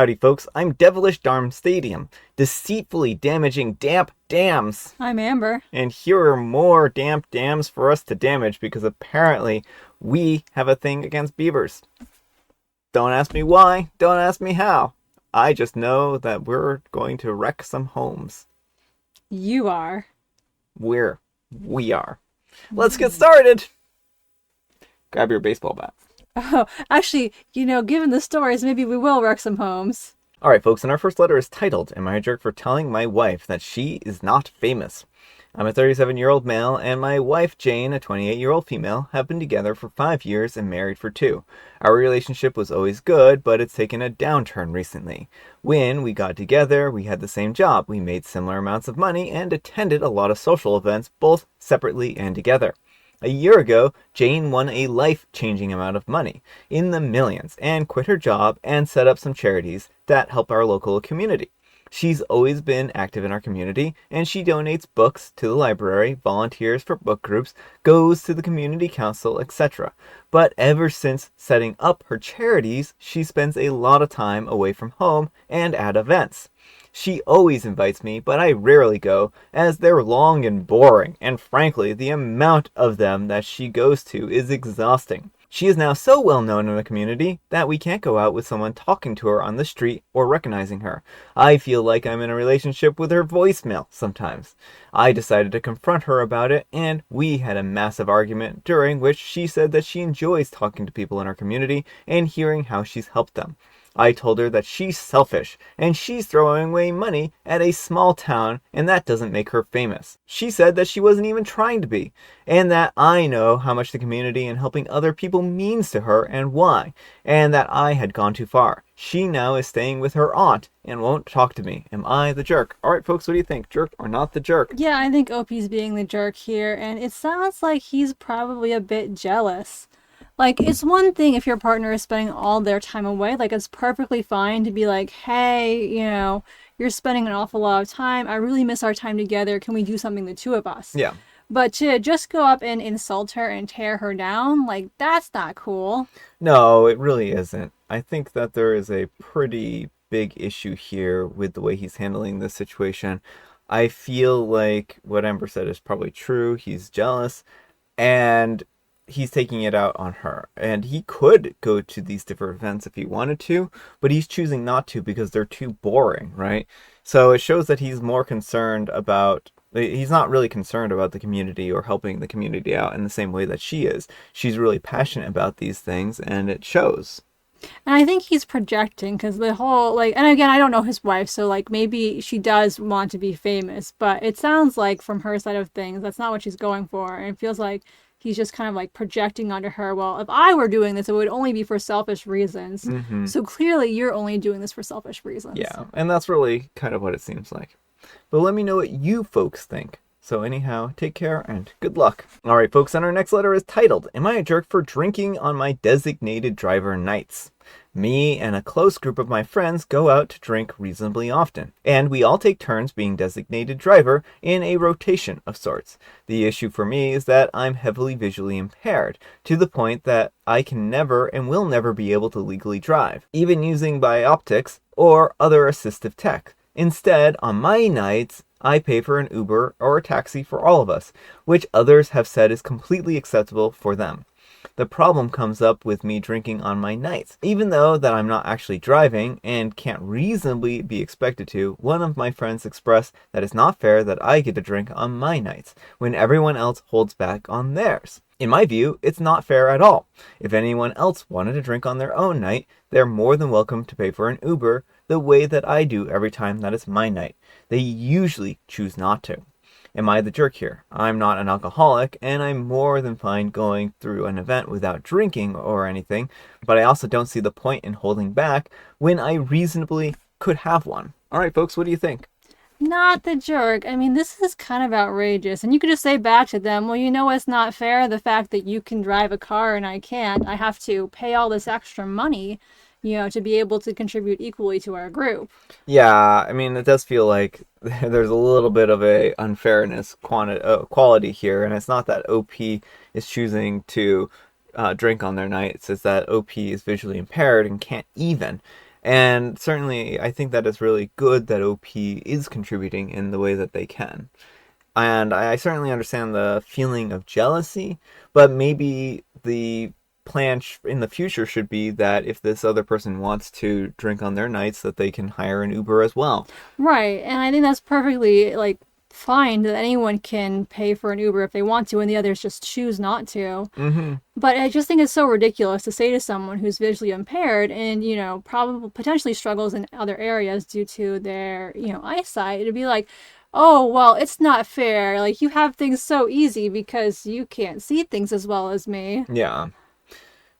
Howdy folks, I'm Devilish Darm Stadium, deceitfully damaging damp dams. I'm Amber. And here are more damp dams for us to damage because apparently we have a thing against beavers. Don't ask me why, don't ask me how. I just know that we're going to wreck some homes. You are. We are. Let's get started! Grab your baseball bat. Oh, actually, given the stories, maybe we will wreck some homes. Alright folks, and our first letter is titled, Am I a Jerk for Telling My Wife That She Is Not Famous? I'm a 37-year-old male, and my wife, Jane, a 28-year-old female, have been together for 5 years and married for 2. Our relationship was always good, but it's taken a downturn recently. When we got together, we had the same job, we made similar amounts of money, and attended a lot of social events, both separately and together. A year ago, Jane won a life-changing amount of money, in the millions, and quit her job and set up some charities that help our local community. She's always been active in our community, and she donates books to the library, volunteers for book groups, goes to the community council, etc. But ever since setting up her charities, she spends a lot of time away from home and at events. She always invites me, but I rarely go, as they're long and boring, and frankly, the amount of them that she goes to is exhausting. She is now so well known in the community that we can't go out with someone talking to her on the street or recognizing her. I feel like I'm in a relationship with her voicemail sometimes. I decided to confront her about it, and we had a massive argument during which she said that she enjoys talking to people in our community and hearing how she's helped them. I told her that she's selfish, and she's throwing away money at a small town, and that doesn't make her famous. She said that she wasn't even trying to be, and that I know how much the community and helping other people means to her and why, and that I had gone too far. She now is staying with her aunt and won't talk to me. Am I the jerk? Alright folks, what do you think? Jerk or not the jerk? Yeah, I think OP's being the jerk here, and it sounds like he's probably a bit jealous. Like, it's one thing if your partner is spending all their time away. Like, it's perfectly fine to be like, hey, you're spending an awful lot of time. I really miss our time together. Can we do something, the two of us? Yeah. But to just go up and insult her and tear her down, like, that's not cool. No, it really isn't. I think that there is a pretty big issue here with the way he's handling this situation. I feel like what Amber said is probably true. He's jealous, and he's taking it out on her. And he could go to these different events if he wanted to, but he's choosing not to because they're too boring, right? So it shows that he's more concerned about... He's not really concerned about the community or helping the community out in the same way that she is. She's really passionate about these things, and it shows. And I think he's projecting, because the whole, and again, I don't know his wife, so, maybe she does want to be famous, but it sounds like from her side of things, that's not what she's going for, and it feels like he's just kind of, projecting onto her, well, if I were doing this, it would only be for selfish reasons. Mm-hmm. So clearly, you're only doing this for selfish reasons. Yeah, and that's really kind of what it seems like. But let me know what you folks think. So anyhow, take care and good luck. Alright folks, and our next letter is titled, Am I a Jerk for Drinking on My Designated Driver Nights? Me and a close group of my friends go out to drink reasonably often, and we all take turns being designated driver in a rotation of sorts. The issue for me is that I'm heavily visually impaired, to the point that I can never and will never be able to legally drive, even using bioptics or other assistive tech. Instead, on my nights, I pay for an Uber or a taxi for all of us, which others have said is completely acceptable for them. The problem comes up with me drinking on my nights. Even though that I'm not actually driving and can't reasonably be expected to, one of my friends expressed that it's not fair that I get to drink on my nights when everyone else holds back on theirs. In my view, it's not fair at all. If anyone else wanted to drink on their own night, they're more than welcome to pay for an Uber the way that I do every time that it's my night. They usually choose not to. Am I the jerk here? I'm not an alcoholic, and I'm more than fine going through an event without drinking or anything, but I also don't see the point in holding back when I reasonably could have one. Alright folks, what do you think? Not the jerk. I mean, this is kind of outrageous. And you could just say back to them, well, it's not fair, the fact that you can drive a car and I can't. I have to pay all this extra money, to be able to contribute equally to our group. Yeah, I mean, it does feel like there's a little bit of a unfairness quality here, and it's not that OP is choosing to drink on their nights, it's that OP is visually impaired and can't even. And certainly, I think that it's really good that OP is contributing in the way that they can. And I certainly understand the feeling of jealousy, but maybe the plan in the future should be that if this other person wants to drink on their nights, that they can hire an Uber as well. Right. And I think that's perfectly like fine that anyone can pay for an Uber if they want to and the others just choose not to. Mm-hmm. But I just think it's so ridiculous to say to someone who's visually impaired and, probably potentially struggles in other areas due to their, eyesight, to be like, oh, well, it's not fair. Like, you have things so easy because you can't see things as well as me. Yeah.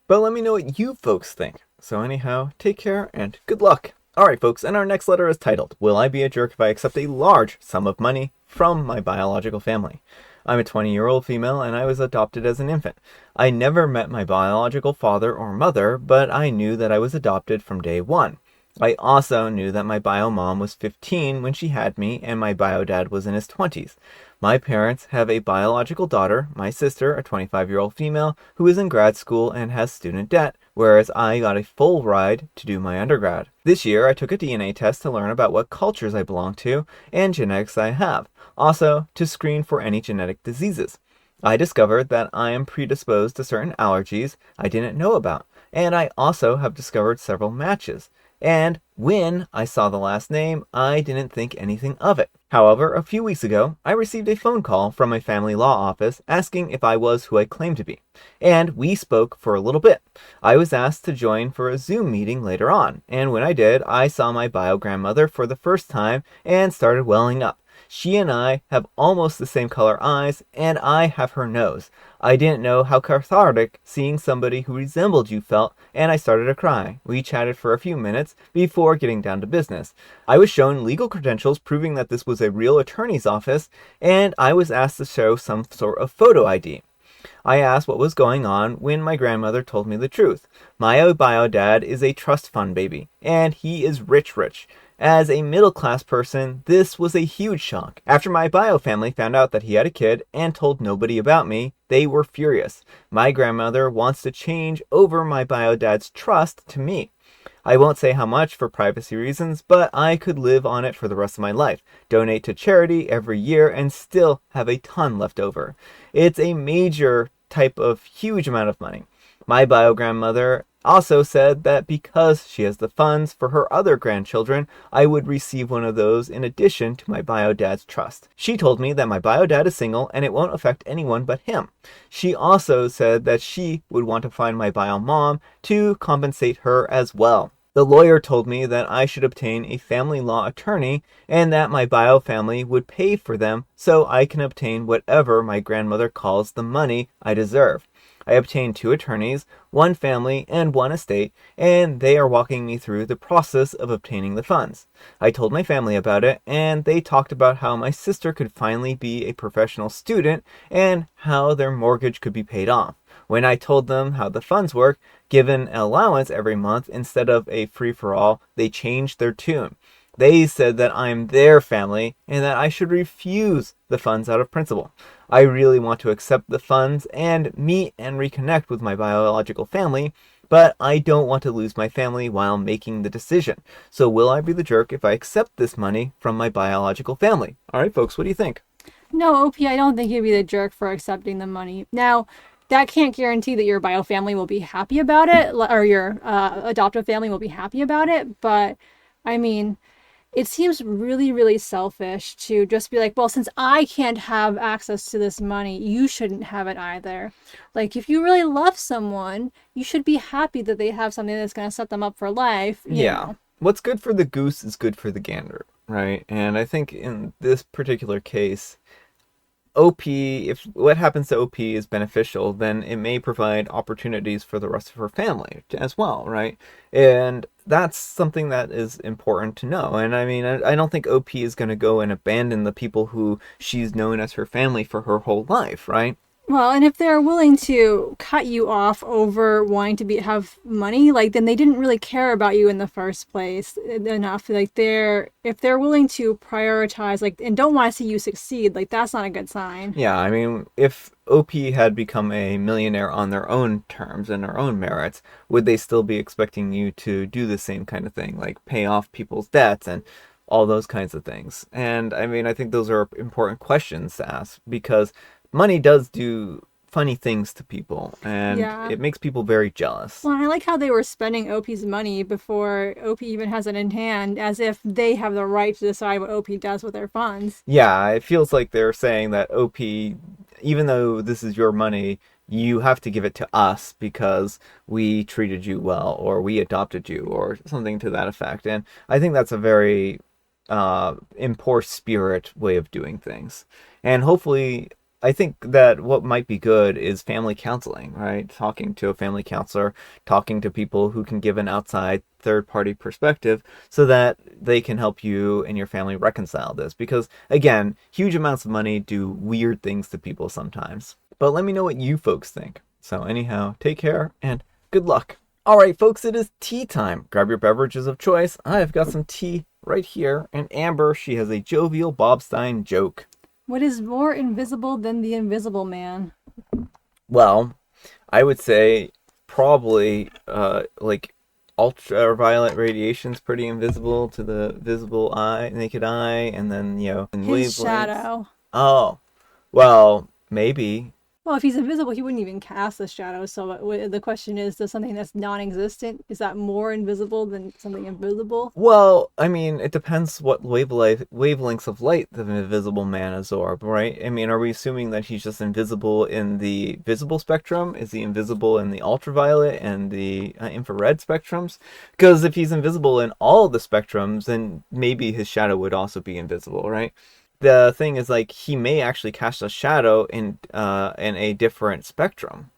But let me know what you folks think. So anyhow, take care and good luck. Alright folks, and our next letter is titled, Will I Be a Jerk If I Accept a Large Sum of Money from My Biological Family? I'm a 20-year-old female and I was adopted as an infant. I never met my biological father or mother, but I knew that I was adopted from day one. I also knew that my bio mom was 15 when she had me and my bio dad was in his 20s. My parents have a biological daughter, my sister, a 25-year-old female, who is in grad school and has student debt, whereas I got a full ride to do my undergrad. This year, I took a DNA test to learn about what cultures I belong to and genetics I have, also to screen for any genetic diseases. I discovered that I am predisposed to certain allergies I didn't know about, and I also have discovered several matches. And when I saw the last name, I didn't think anything of it. However, a few weeks ago, I received a phone call from my family law office asking if I was who I claimed to be. And we spoke for a little bit. I was asked to join for a Zoom meeting later on, and when I did, I saw my bio grandmother for the first time and started welling up. She and I have almost the same color eyes, and I have her nose. I didn't know how cathartic seeing somebody who resembled you felt, and I started to cry. We chatted for a few minutes before getting down to business. I was shown legal credentials proving that this was a real attorney's office, and I was asked to show some sort of photo ID. I asked what was going on when my grandmother told me the truth. My bio dad is a trust fund baby, and he is rich. As a middle-class person, this was a huge shock. After my bio family found out that he had a kid and told nobody about me, they were furious. My grandmother wants to change over my bio dad's trust to me. I won't say how much for privacy reasons, but I could live on it for the rest of my life, donate to charity every year, and still have a ton left over. It's a major type of huge amount of money. My bio grandmother also said that because she has the funds for her other grandchildren, I would receive one of those in addition to my bio dad's trust. She told me that my bio dad is single and it won't affect anyone but him. She also said that she would want to find my bio mom to compensate her as well. The lawyer told me that I should obtain a family law attorney and that my bio family would pay for them so I can obtain whatever my grandmother calls the money I deserve. I obtained 2 attorneys, 1 family, and 1 estate, and they are walking me through the process of obtaining the funds. I told my family about it, and they talked about how my sister could finally be a professional student and how their mortgage could be paid off. When I told them how the funds work, given an allowance every month instead of a free-for-all, they changed their tune. They said that I'm their family and that I should refuse the funds out of principle. I really want to accept the funds and meet and reconnect with my biological family, but I don't want to lose my family while making the decision. So will I be the jerk if I accept this money from my biological family? All right, folks, what do you think? No, OP, I don't think you'd be the jerk for accepting the money. Now, that can't guarantee that your bio family will be happy about it, or your adoptive family will be happy about it, but I mean, it seems really, really selfish to just be like, well, since I can't have access to this money, you shouldn't have it either. Like, if you really love someone, you should be happy that they have something that's going to set them up for life, you Yeah. know. What's good for the goose is good for the gander, right? And I think in this particular case, OP, if what happens to OP is beneficial, then it may provide opportunities for the rest of her family as well, right? And that's something that is important to know. And I mean, I don't think OP is going to go and abandon the people who she's known as her family for her whole life, right? Well, and if they're willing to cut you off over wanting to have money, like then they didn't really care about you in the first place enough. Like if they're willing to prioritize like and don't want to see you succeed, like that's not a good sign. Yeah, I mean, if OP had become a millionaire on their own terms and their own merits, would they still be expecting you to do the same kind of thing, like pay off people's debts and all those kinds of things? And I mean, I think those are important questions to ask because money does do funny things to people and Yeah. it makes people very jealous. Well, I like how they were spending OP's money before OP even has it in hand, as if they have the right to decide what OP does with their funds. Yeah, it feels like they're saying that OP, even though this is your money, you have to give it to us because we treated you well or we adopted you or something to that effect. And I think that's a very in poor spirit way of doing things. And hopefully, I think that what might be good is family counseling, right? Talking to a family counselor, talking to people who can give an outside third party perspective so that they can help you and your family reconcile this. Because, again, huge amounts of money do weird things to people sometimes. But let me know what you folks think. So, anyhow, take care and good luck. All right, folks, it is tea time. Grab your beverages of choice. I've got some tea right here. And Amber, she has a jovial Bob Stein joke. What is more invisible than the Invisible Man? Well, I would say probably like ultraviolet radiation's pretty invisible to the visible eye, naked eye, and then in His wavelengths. shadow. Oh, well, maybe. Well, if he's invisible, he wouldn't even cast a shadow. So the question is, does something that's non-existent, is that more invisible than something invisible? Well, I mean, it depends what wavelengths of light the invisible man absorb, right? I mean, are we assuming that he's just invisible in the visible spectrum? Is he invisible in the ultraviolet and the infrared spectrums? Because if he's invisible in all the spectrums, then maybe his shadow would also be invisible, right? The thing is, like, he may actually cast a shadow in a different spectrum.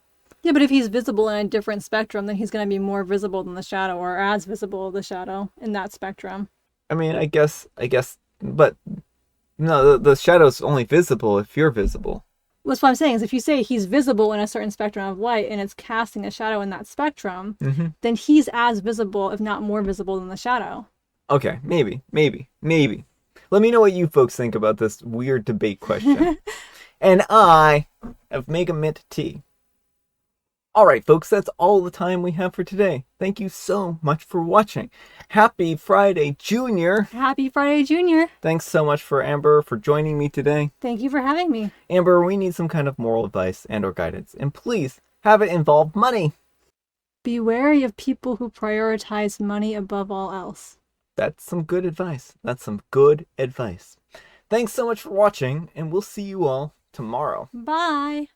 Yeah, but if he's visible in a different spectrum, then he's going to be more visible than the shadow, or as visible as the shadow in that spectrum. I mean, I guess, but no, the shadow's only visible if you're visible. That's what I'm saying is if you say he's visible in a certain spectrum of light and it's casting a shadow in that spectrum, Mm-hmm. then he's as visible, if not more visible than the shadow. Okay, maybe. Let me know what you folks think about this weird debate question. And I have Mega Mint tea. All right, folks, that's all the time we have for today. Thank you so much for watching. Happy Friday, Junior. Happy Friday, Junior. Thanks so much for Amber for joining me today. Thank you for having me. Amber, we need some kind of moral advice and or guidance. And please have it involve money. Be wary of people who prioritize money above all else. That's some good advice. That's some good advice. Thanks so much for watching, and we'll see you all tomorrow. Bye.